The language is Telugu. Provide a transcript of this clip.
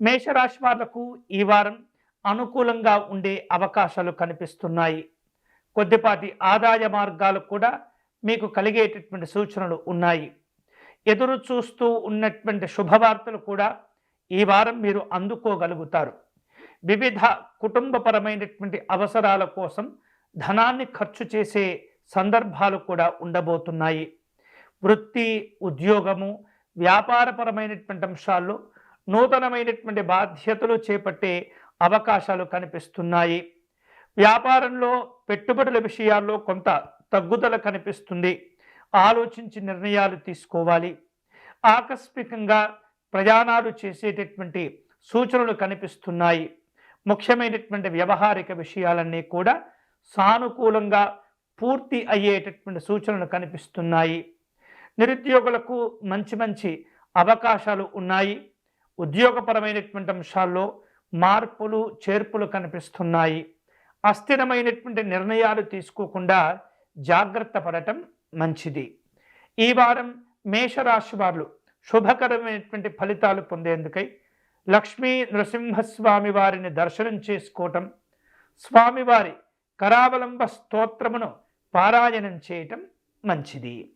మేషరాశి వాళ్లకు ఈ వారం అనుకూలంగా ఉండే అవకాశాలు కనిపిస్తున్నాయి. కొద్దిపాటి ఆదాయ మార్గాలు కూడా మీకు కలిగేటటువంటి సూచనలు ఉన్నాయి. ఎదురు చూస్తూ ఉన్నటువంటి శుభవార్తలు కూడా ఈ వారం మీరు అందుకోగలుగుతారు. వివిధ కుటుంబపరమైనటువంటి అవసరాల కోసం ధనాన్ని ఖర్చు చేసే సందర్భాలు కూడా ఉండబోతున్నాయి. వృత్తి, ఉద్యోగము, వ్యాపారపరమైనటువంటి అంశాల్లో నూతనమైనటువంటి బాధ్యతలు చేపట్టే అవకాశాలు కనిపిస్తున్నాయి. వ్యాపారంలో పెట్టుబడుల విషయాల్లో కొంత తగ్గుదల కనిపిస్తుంది. ఆలోచించి నిర్ణయాలు తీసుకోవాలి. ఆకస్మికంగా ప్రయాణాలు చేసేటటువంటి సూచనలు కనిపిస్తున్నాయి. ముఖ్యమైనటువంటి వ్యవహారిక విషయాలన్నీ కూడా సానుకూలంగా పూర్తి అయ్యేటటువంటి సూచనలు కనిపిస్తున్నాయి. నిరుద్యోగులకు మంచి మంచి అవకాశాలు ఉన్నాయి. ఉద్యోగపరమైనటువంటి అంశాల్లో మార్పులు చేర్పులు కనిపిస్తున్నాయి. అస్థిరమైనటువంటి నిర్ణయాలు తీసుకోకుండా జాగ్రత్త పడటం మంచిది. ఈ వారం మేషరాశి వారు శుభకరమైనటువంటి ఫలితాలు పొందేందుకై లక్ష్మీ నృసింహస్వామి వారిని దర్శనం చేసుకోవటం, స్వామివారి కరావలంబ స్తోత్రమును పారాయణం చేయటం మంచిది.